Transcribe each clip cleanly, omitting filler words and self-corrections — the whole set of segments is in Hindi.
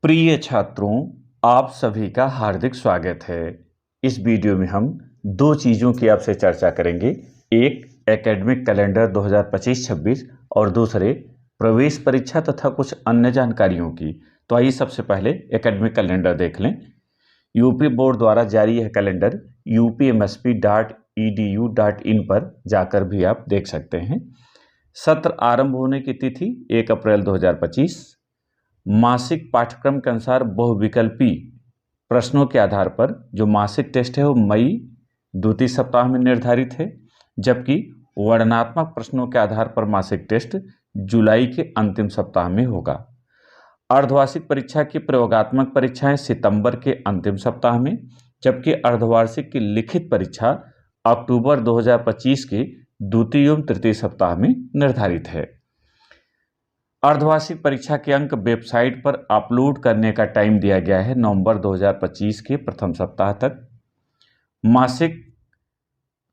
प्रिय छात्रों, आप सभी का हार्दिक स्वागत है। इस वीडियो में हम दो चीज़ों की आपसे चर्चा करेंगे। एक एकेडमिक कैलेंडर 2025-26 और दूसरे प्रवेश परीक्षा तथा कुछ अन्य जानकारियों की। तो आइए सबसे पहले एकेडमिक कैलेंडर देख लें। यूपी बोर्ड द्वारा जारी यह कैलेंडर upmsp.edu.in पर जाकर भी आप देख सकते हैं। सत्र आरंभ होने की तिथि 1 अप्रैल 2025। मासिक पाठ्यक्रम के अनुसार बहुविकल्पी प्रश्नों के आधार पर जो मासिक टेस्ट है वो मई द्वितीय सप्ताह में निर्धारित है, जबकि वर्णनात्मक प्रश्नों के आधार पर मासिक टेस्ट जुलाई के अंतिम सप्ताह में होगा। अर्धवार्षिक परीक्षा की प्रयोगात्मक परीक्षाएं सितंबर के अंतिम सप्ताह में, जबकि अर्धवार्षिक की लिखित परीक्षा अक्टूबर 2025 के द्वितीय एवं तृतीय सप्ताह में निर्धारित है। अर्धवार्षिक परीक्षा के अंक वेबसाइट पर अपलोड करने का टाइम दिया गया है नवंबर 2025 के प्रथम सप्ताह तक। मासिक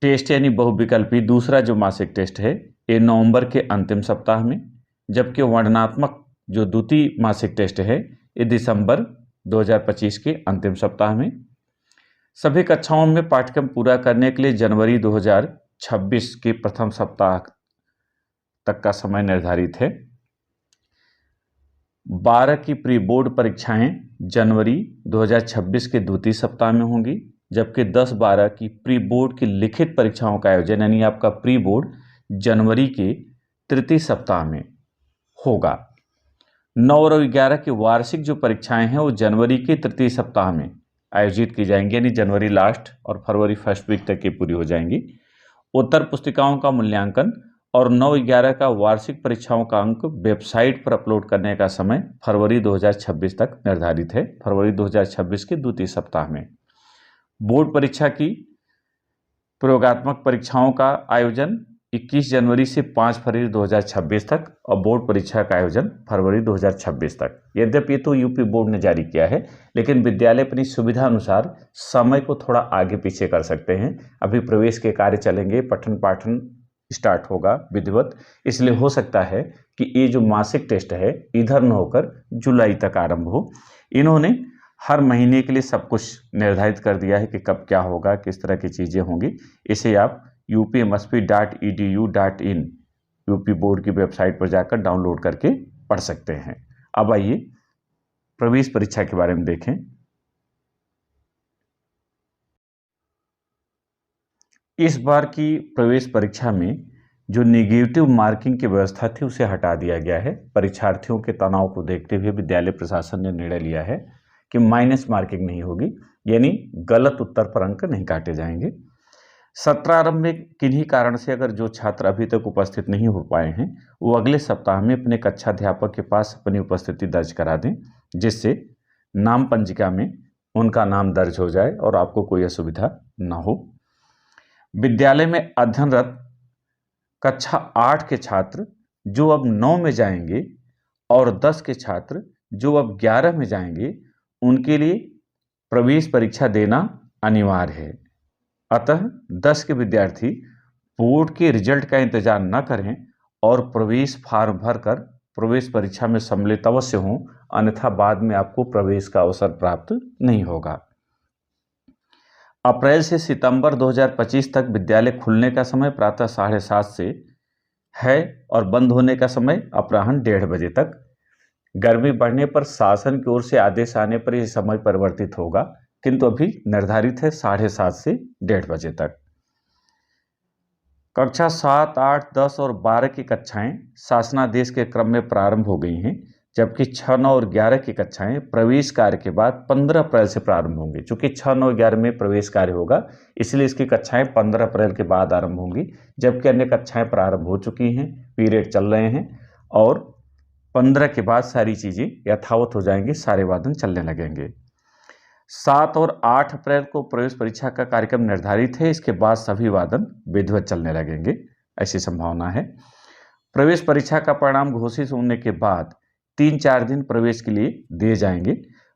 टेस्ट यानी बहुविकल्पी दूसरा जो मासिक टेस्ट है ये नवंबर के अंतिम सप्ताह में, जबकि वर्णनात्मक जो द्वितीय मासिक टेस्ट है ये दिसंबर 2025 के अंतिम सप्ताह में। सभी कक्षाओं में पाठ्यक्रम पूरा करने के लिए जनवरी 2026 के प्रथम सप्ताह तक का समय निर्धारित है। 12 की प्री बोर्ड परीक्षाएं जनवरी 2026 के द्वितीय सप्ताह में होंगी, जबकि 10-12 की प्री बोर्ड की लिखित परीक्षाओं का आयोजन यानी आपका प्री बोर्ड जनवरी के तृतीय सप्ताह में होगा। 9 और 11 की वार्षिक जो परीक्षाएं हैं वो जनवरी के तृतीय सप्ताह में आयोजित की जाएंगी, यानी जनवरी लास्ट और फरवरी फर्स्ट वीक तक की पूरी हो जाएंगी। उत्तर पुस्तिकाओं का मूल्यांकन और 9-11 का वार्षिक परीक्षाओं का अंक वेबसाइट पर अपलोड करने का समय फरवरी 2026 तक निर्धारित है, फरवरी 2026 के द्वितीय सप्ताह में। बोर्ड परीक्षा की प्रयोगात्मक परीक्षाओं का आयोजन 21 जनवरी से 5 फरवरी 2026 तक और बोर्ड परीक्षा का आयोजन फरवरी 2026 तक। यद्यपि तो यूपी बोर्ड ने जारी किया है, लेकिन विद्यालय अपनी सुविधा अनुसार समय को थोड़ा आगे पीछे कर सकते हैं। अभी प्रवेश के कार्य चलेंगे, पठन पाठन स्टार्ट होगा विधिवत, इसलिए हो सकता है कि ये जो मासिक टेस्ट है इधर न होकर जुलाई तक आरंभ हो। इन्होंने हर महीने के लिए सब कुछ निर्धारित कर दिया है कि कब क्या होगा, किस तरह की चीज़ें होंगी। इसे आप upmsp.edu.in यूपी बोर्ड की वेबसाइट पर जाकर डाउनलोड करके पढ़ सकते हैं। अब आइए प्रवेश परीक्षा के बारे में देखें। इस बार की प्रवेश परीक्षा में जो नेगेटिव मार्किंग की व्यवस्था थी उसे हटा दिया गया है। परीक्षार्थियों के तनाव को देखते हुए विद्यालय प्रशासन ने निर्णय लिया है कि माइनस मार्किंग नहीं होगी, यानी गलत उत्तर पर अंक नहीं काटे जाएंगे। सत्रारंभ में किन्हीं कारण से अगर जो छात्र अभी तक उपस्थित नहीं हो पाए हैं वो अगले सप्ताह में अपने कक्षाध्यापक के पास अपनी उपस्थिति दर्ज करा दें, जिससे नाम पंजिका में उनका नाम दर्ज हो जाए और आपको कोई असुविधा न हो। विद्यालय में अध्ययनरत कक्षा 8 के छात्र जो अब 9 में जाएंगे और 10 के छात्र जो अब 11 में जाएंगे, उनके लिए प्रवेश परीक्षा देना अनिवार्य है। अतः 10 के विद्यार्थी बोर्ड के रिजल्ट का इंतजार न करें और प्रवेश फार्म भरकर प्रवेश परीक्षा में सम्मिलित अवश्य हों, अन्यथा बाद में आपको प्रवेश का अवसर प्राप्त नहीं होगा। अप्रैल से सितंबर 2025 तक विद्यालय खुलने का समय प्रातः 7:30 से है और बंद होने का समय अपराह्न 1:30 बजे तक। गर्मी बढ़ने पर शासन की ओर से आदेश आने पर यह समय परिवर्तित होगा, किंतु अभी निर्धारित है 7:30 से 1:30 बजे तक। कक्षा 7, 8, 10 और 12 की कक्षाएं शासनादेश के क्रम में प्रारंभ हो गई हैं, जबकि 6, 9 और 11 की कक्षाएं प्रवेश कार्य के बाद 15 अप्रैल से प्रारंभ होंगी। चूंकि 6, 9, 11 में प्रवेश कार्य होगा, इसलिए इसकी कक्षाएं 15 अप्रैल के बाद आरंभ होंगी, जबकि अन्य कक्षाएं प्रारंभ हो चुकी हैं, पीरियड चल रहे हैं और 15 के बाद सारी चीज़ें यथावत हो जाएंगी, सारे वादन चलने लगेंगे। 7 और 8 अप्रैल को प्रवेश परीक्षा का कार्यक्रम निर्धारित है, इसके बाद सभी वादन विधिवत चलने लगेंगे, ऐसी संभावना है। प्रवेश परीक्षा का परिणाम घोषित होने के बाद 3-4 दिन प्रवेश के लिए दिए जाएंगे।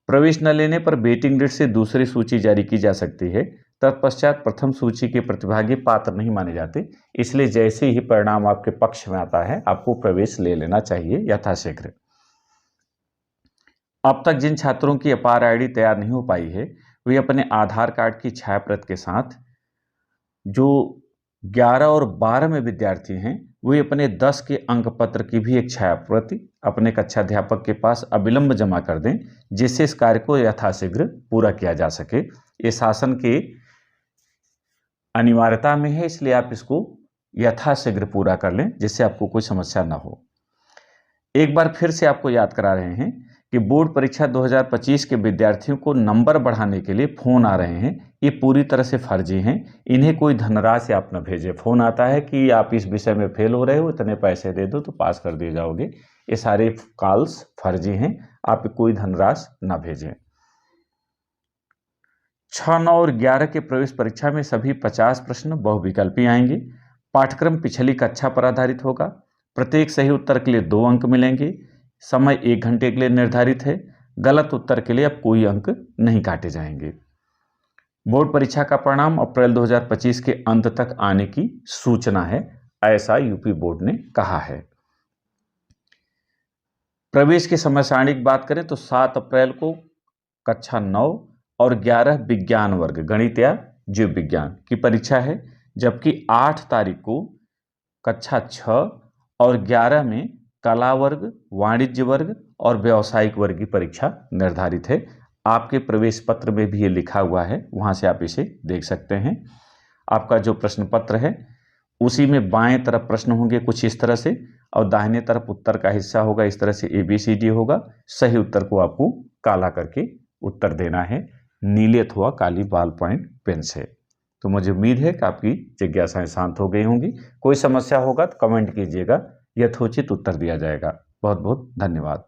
प्रवेश न लेने पर वेटिंग लिस्ट से दूसरी सूची जारी की जा सकती है। तत्पश्चात प्रथम सूची के प्रतिभागी पात्र नहीं माने जाते, इसलिए जैसे ही परिणाम आपके पक्ष में आता है आपको प्रवेश ले लेना चाहिए यथाशीघ्र। अब तक जिन छात्रों की अपार आईडी तैयार नहीं हो पाई है, वे अपने आधार कार्ड की छायाप्रत के साथ जो 11 और 12 में विद्यार्थी हैं, वे अपने 10 के अंक पत्र की भी एक छायाप्रति अपने कक्षाध्यापक के पास अविलंब जमा कर दें, जिससे इस कार्य को यथाशीघ्र पूरा किया जा सके। ये शासन के अनिवार्यता में है, इसलिए आप इसको यथाशीघ्र पूरा कर लें, जिससे आपको कोई समस्या ना हो। एक बार फिर से आपको याद करा रहे हैं कि बोर्ड परीक्षा 2025 के विद्यार्थियों को नंबर बढ़ाने के लिए फ़ोन आ रहे हैं, ये पूरी तरह से फर्जी हैं। इन्हें कोई धनराशि आप न भेजें। फ़ोन आता है कि आप इस विषय में फेल हो रहे हो, इतने पैसे दे दो तो पास कर दिए जाओगे। ये सारे कॉल्स फर्जी हैं, आप कोई धनराशि न भेजें। 6, 9 और 11 के प्रवेश परीक्षा में सभी 50 प्रश्न बहुविकल्पी आएंगे। पाठ्यक्रम पिछली कक्षा पर आधारित होगा। प्रत्येक सही उत्तर के लिए 2 अंक मिलेंगे। समय 1 घंटे के लिए निर्धारित है। गलत उत्तर के लिए अब कोई अंक नहीं काटे जाएंगे। बोर्ड परीक्षा का परिणाम अप्रैल 2025 के अंत तक आने की सूचना है, ऐसा यूपी बोर्ड ने कहा है। प्रवेश की समय सारणी की बात करें तो 7 अप्रैल को कक्षा 9 और 11 विज्ञान वर्ग गणित या जीव विज्ञान की परीक्षा है, जबकि 8 तारीख को कक्षा 6 और 11 में कला वर्ग, वाणिज्य वर्ग और व्यावसायिक वर्ग की परीक्षा निर्धारित है। आपके प्रवेश पत्र में भी ये लिखा हुआ है, वहां से आप इसे देख सकते हैं। आपका जो प्रश्न पत्र है उसी में बाएं तरफ प्रश्न होंगे कुछ इस तरह से, और दाहिने तरफ उत्तर का हिस्सा होगा इस तरह से ABCD होगा। सही उत्तर को आपको काला करके उत्तर देना है, नीले अथवा काली बॉल पॉइंट पेन से। तो मुझे उम्मीद है कि आपकी जिज्ञासाएं शांत हो गई होंगी। कोई समस्या होगा तो कमेंट कीजिएगा, यथोचित उत्तर दिया जाएगा। बहुत बहुत धन्यवाद।